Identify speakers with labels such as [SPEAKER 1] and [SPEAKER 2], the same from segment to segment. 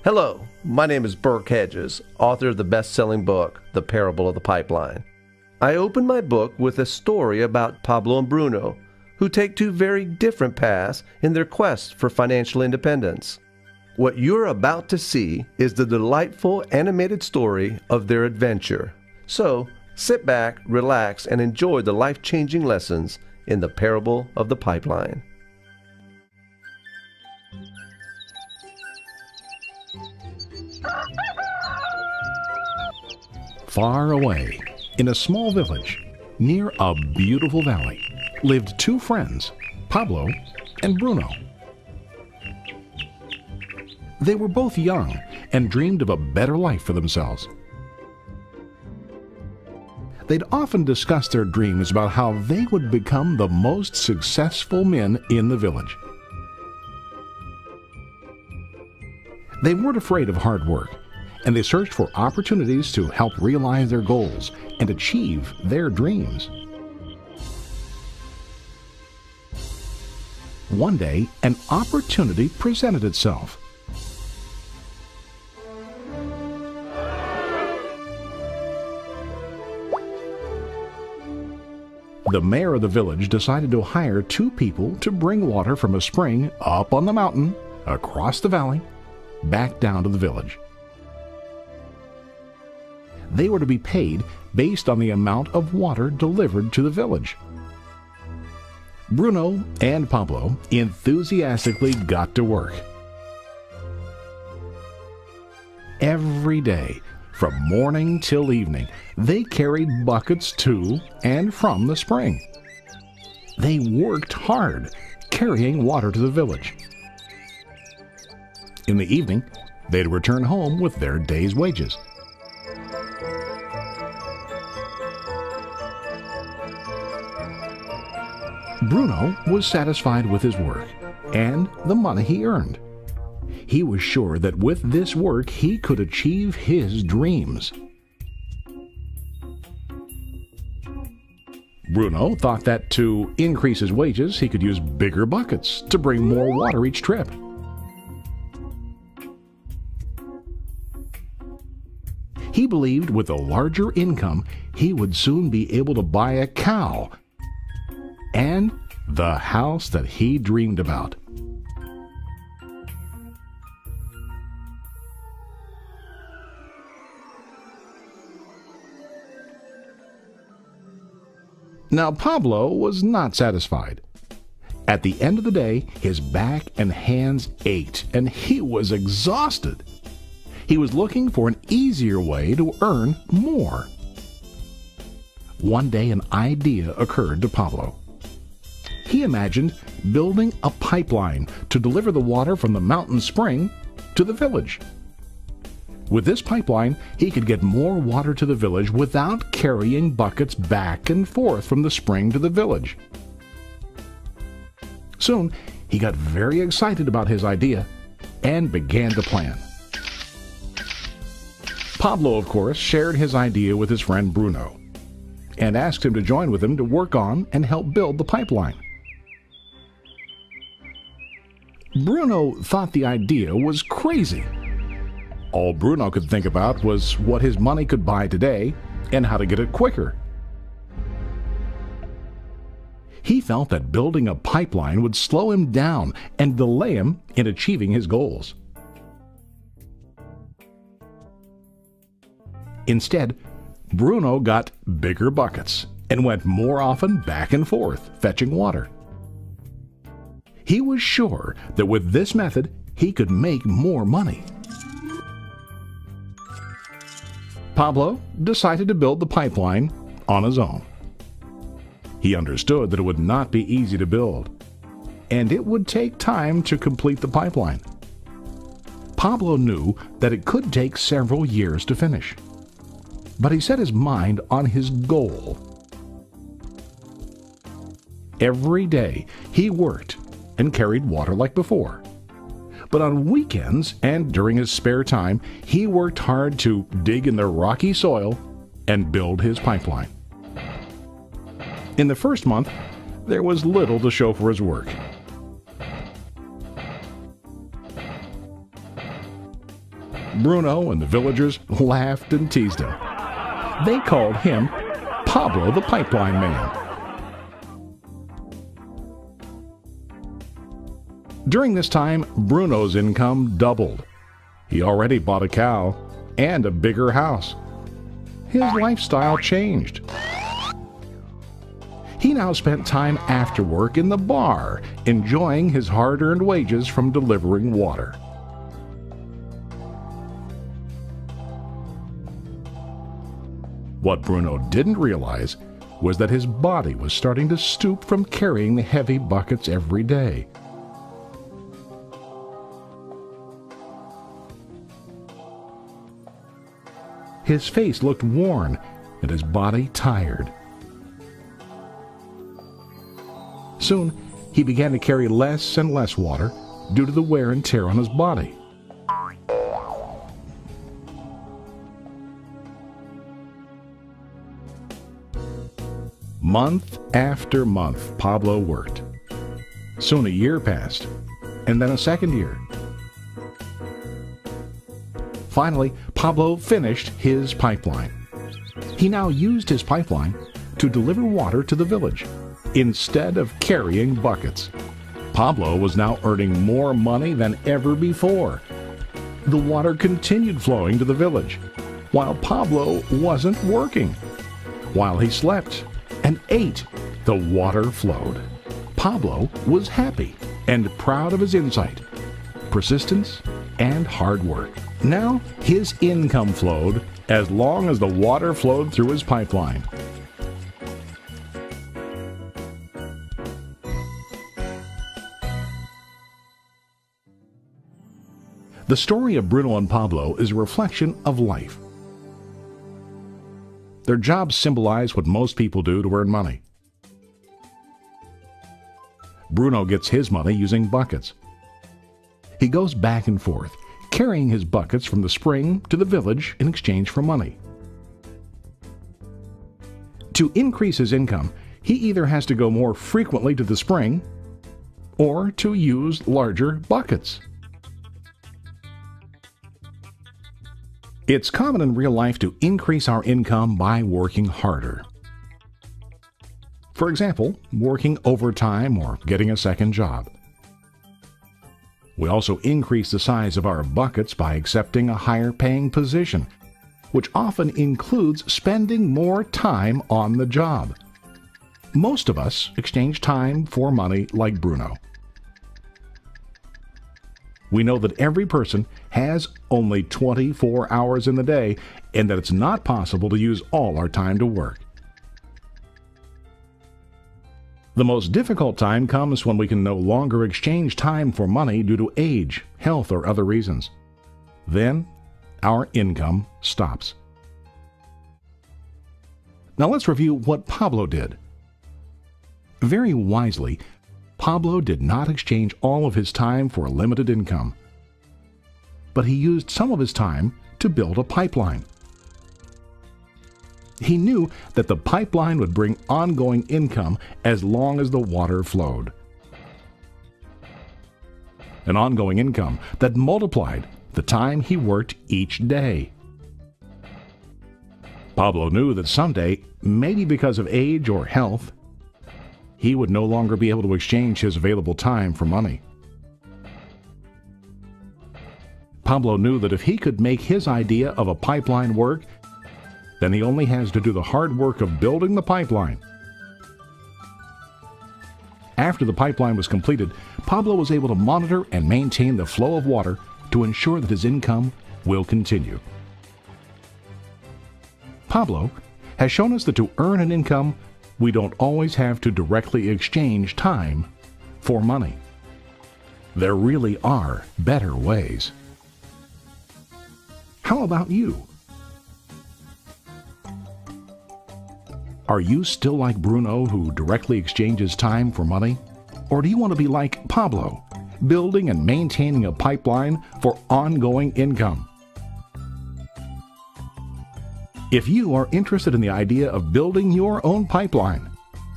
[SPEAKER 1] Hello, my name is Burke Hedges, author of the best-selling book, The Parable of the Pipeline. I open my book with a story about Pablo and Bruno, who take two very different paths in their quest for financial independence. What you're about to see is the delightful animated story of their adventure. So, sit back, relax, and enjoy the life-changing lessons in The Parable of the Pipeline.
[SPEAKER 2] Far away, in a small village, near a beautiful valley, lived two friends, Pablo and Bruno. They were both young and dreamed of a better life for themselves. They'd often discuss their dreams about how they would become the most successful men in the village. They weren't afraid of hard work, and they searched for opportunities to help realize their goals and achieve their dreams. One day, an opportunity presented itself. The mayor of the village decided to hire two people to bring water from a spring up on the mountain, across the valley, back down to the village. They were to be paid based on the amount of water delivered to the village. Bruno and Pablo enthusiastically got to work. Every day, from morning till evening, they carried buckets to and from the spring. They worked hard, carrying water to the village. In the evening, they'd return home with their day's wages. Bruno was satisfied with his work and the money he earned. He was sure that with this work he could achieve his dreams. Bruno thought that to increase his wages he could use bigger buckets to bring more water each trip. He believed with a larger income he would soon be able to buy a cow and the house that he dreamed about. Now Pablo was not satisfied. At the end of the day, his back and hands ached and he was exhausted. He was looking for an easier way to earn more. One day an idea occurred to Pablo. He imagined building a pipeline to deliver the water from the mountain spring to the village. With this pipeline, he could get more water to the village without carrying buckets back and forth from the spring to the village. Soon, he got very excited about his idea and began to plan. Pablo, of course, shared his idea with his friend Bruno and asked him to join with him to work on and help build the pipeline. Bruno thought the idea was crazy. All Bruno could think about was what his money could buy today and how to get it quicker. He felt that building a pipeline would slow him down and delay him in achieving his goals. Instead, Bruno got bigger buckets and went more often back and forth fetching water. He was sure that with this method he could make more money. Pablo decided to build the pipeline on his own. He understood that it would not be easy to build, and it would take time to complete the pipeline. Pablo knew that it could take several years to finish, but he set his mind on his goal. Every day he worked and carried water like before. But on weekends and during his spare time, he worked hard to dig in the rocky soil and build his pipeline. In the first month, there was little to show for his work. Bruno and the villagers laughed and teased him. They called him Pablo the Pipeline Man. During this time, Bruno's income doubled. He already bought a cow and a bigger house. His lifestyle changed. He now spent time after work in the bar, enjoying his hard-earned wages from delivering water. What Bruno didn't realize was that his body was starting to stoop from carrying the heavy buckets every day. His face looked worn and his body tired. Soon, he began to carry less and less water due to the wear and tear on his body. Month after month, Pablo worked. Soon a year passed, and then a second year. Finally, Pablo finished his pipeline. He now used his pipeline to deliver water to the village instead of carrying buckets. Pablo was now earning more money than ever before. The water continued flowing to the village, while Pablo wasn't working. While he slept and ate, the water flowed. Pablo was happy and proud of his insight, persistence, and hard work. Now his income flowed as long as the water flowed through his pipeline. The story of Bruno and Pablo is a reflection of life. Their jobs symbolize what most people do to earn money. Bruno gets his money using buckets. He goes back and forth, carrying his buckets from the spring to the village in exchange for money. To increase his income, he either has to go more frequently to the spring or to use larger buckets. It's common in real life to increase our income by working harder. For example, working overtime or getting a second job. We also increase the size of our buckets by accepting a higher paying position, which often includes spending more time on the job. Most of us exchange time for money like Bruno. We know that every person has only 24 hours in the day and that it's not possible to use all our time to work. The most difficult time comes when we can no longer exchange time for money due to age, health, or other reasons. Then, our income stops. Now let's review what Pablo did. Very wisely, Pablo did not exchange all of his time for a limited income, but he used some of his time to build a pipeline. He knew that the pipeline would bring ongoing income as long as the water flowed. An ongoing income that multiplied the time he worked each day. Pablo knew that someday, maybe because of age or health, he would no longer be able to exchange his available time for money. Pablo knew that if he could make his idea of a pipeline work, then he only has to do the hard work of building the pipeline. After the pipeline was completed, Pablo was able to monitor and maintain the flow of water to ensure that his income will continue. Pablo has shown us that to earn an income, we don't always have to directly exchange time for money. There really are better ways. How about you? Are you still like Bruno, who directly exchanges time for money? Or do you want to be like Pablo, building and maintaining a pipeline for ongoing income? If you are interested in the idea of building your own pipeline,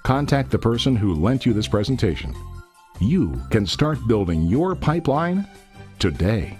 [SPEAKER 2] contact the person who lent you this presentation. You can start building your pipeline today.